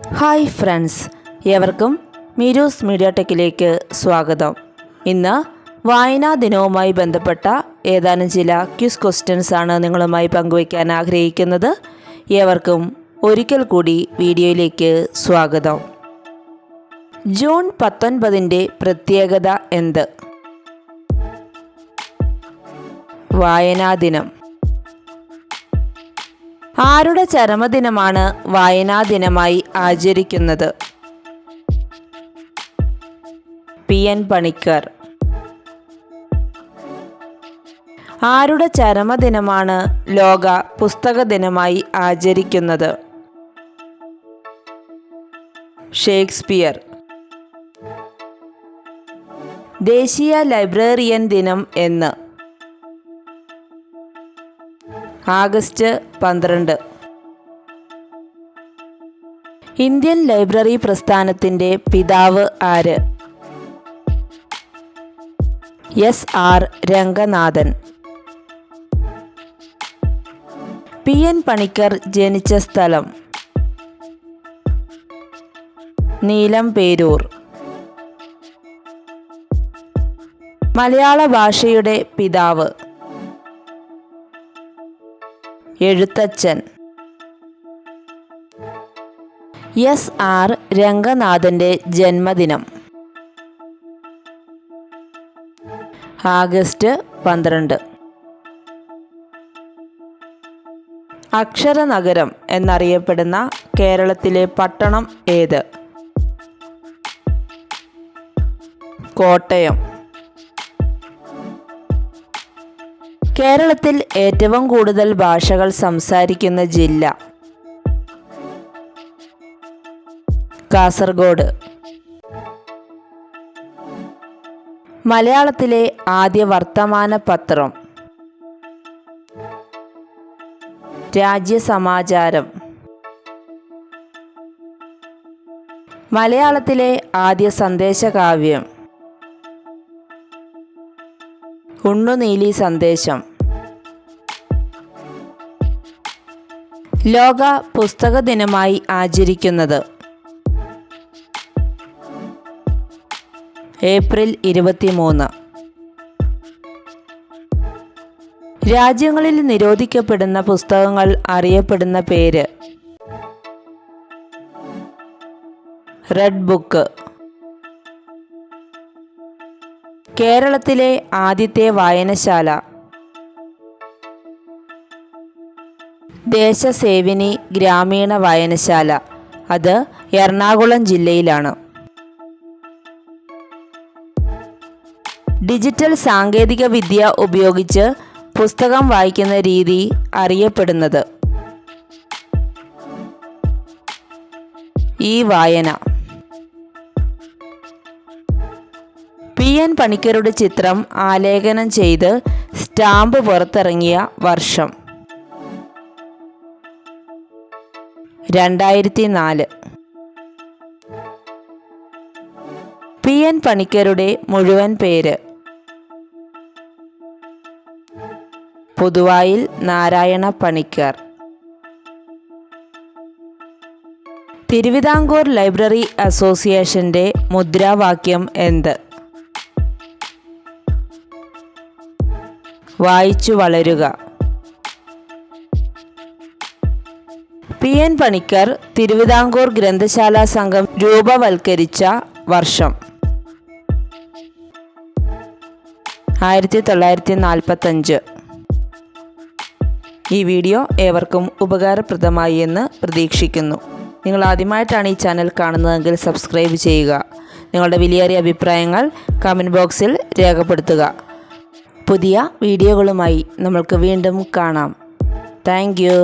Hi friends, ഏവർക്കും മീരൂസ് media ടെക്കിലേക്ക് സ്വാഗതം. ഇന്ന് വായനാ ദിനവുമായി ബന്ധപ്പെട്ട ഏതാനും ചില ക്വിസ് ക്വസ്റ്റ്യൻസ് ആണ് നിങ്ങളുമായി പങ്കുവയ്ക്കാൻ ആഗ്രഹിക്കുന്നത്. ഏവർക്കും ഒരിക്കൽ കൂടി വീഡിയോയിലേക്ക് സ്വാഗതം. ജൂൺ 19 പ്രത്യേകത എന്ത്? വായനാ ദിനം. ആരുടെ ചരമദിനമാണ് വായനാ ദിനമായി ആചരിക്കുന്നത്? PN പണിക്കർ. ആരുടെ ചരമദിനമാണ് ലോക പുസ്തക ദിനമായി ആചരിക്കുന്നത്? ഷേക്സ്പിയർ. ദേശീയ ലൈബ്രറിയൻ ദിനം എന്ന്? ആഗസ്റ്റ് 12. ഇന്ത്യൻ ലൈബ്രറി പ്രസ്ഥാനത്തിൻ്റെ പിതാവ് ആര്? SR രംഗനാഥൻ. PN പണിക്കർ ജനിച്ച സ്ഥലം? നീലംപേരൂർ. മലയാള ഭാഷയുടെ പിതാവ്? എഴുത്തച്ഛൻ. SR രംഗനാഥൻ്റെ ജന്മദിനം? ആഗസ്റ്റ് 12. അക്ഷരനഗരം എന്നറിയപ്പെടുന്ന കേരളത്തിലെ പട്ടണം ഏത്? കോട്ടയം. കേരളത്തിൽ ഏറ്റവും കൂടുതൽ ഭാഷകൾ സംസാരിക്കുന്ന ജില്ല? കാസർഗോഡ്. മലയാളത്തിലെ ആദ്യ വർത്തമാന പത്രം? രാജ്യസമാചാരം. മലയാളത്തിലെ ആദ്യ സന്ദേശകാവ്യം? ഉണ്ണുനീലി സന്ദേശം. ലോക പുസ്തക ദിനമായി ആചരിക്കുന്നത്? ഏപ്രിൽ 23. രാജ്യങ്ങളിൽ നിരോധിക്കപ്പെടുന്ന പുസ്തകങ്ങൾ അറിയപ്പെടുന്ന പേര്? Red book. കേരളത്തിലെ ആദ്യത്തെ വായനശാല? ദേശസേവിനി ഗ്രാമീണ വായനശാല. അത് എറണാകുളം ജില്ലയിലാണ്. ഡിജിറ്റൽ സാങ്കേതിക വിദ്യ ഉപയോഗിച്ച് പുസ്തകം വായിക്കുന്ന രീതി അറിയപ്പെടുന്നത്? ഈ വായന. PN പണിക്കരുടെ ചിത്രം ആലേഖനം ചെയ്ത് സ്റ്റാമ്പ് പുറത്തിറങ്ങിയ വർഷം? 2004. PN പണിക്കരുടെ മുഴുവൻ പേര്? പുതുവായിൽ നാരായണ പണിക്കർ. തിരുവിതാംകൂർ ലൈബ്രറി അസോസിയേഷൻ്റെ മുദ്രാവാക്യം എന്ത്? വായിച്ചു വളരുക. PN പണിക്കർ തിരുവിതാംകൂർ ഗ്രന്ഥശാല സംഘം രൂപവൽക്കരിച്ച വർഷം? 1945. ഈ വീഡിയോ ഏവർക്കും ഉപകാരപ്രദമായി എന്ന് പ്രതീക്ഷിക്കുന്നു. നിങ്ങൾ ആദ്യമായിട്ടാണ് ഈ ചാനൽ കാണുന്നതെങ്കിൽ സബ്സ്ക്രൈബ് ചെയ്യുക. നിങ്ങളുടെ വിലയേറിയ അഭിപ്രായങ്ങൾ കമൻറ്റ് ബോക്സിൽ രേഖപ്പെടുത്തുക. പുതിയ വീഡിയോകളുമായി നമ്മൾക്ക് വീണ്ടും കാണാം. Thank you.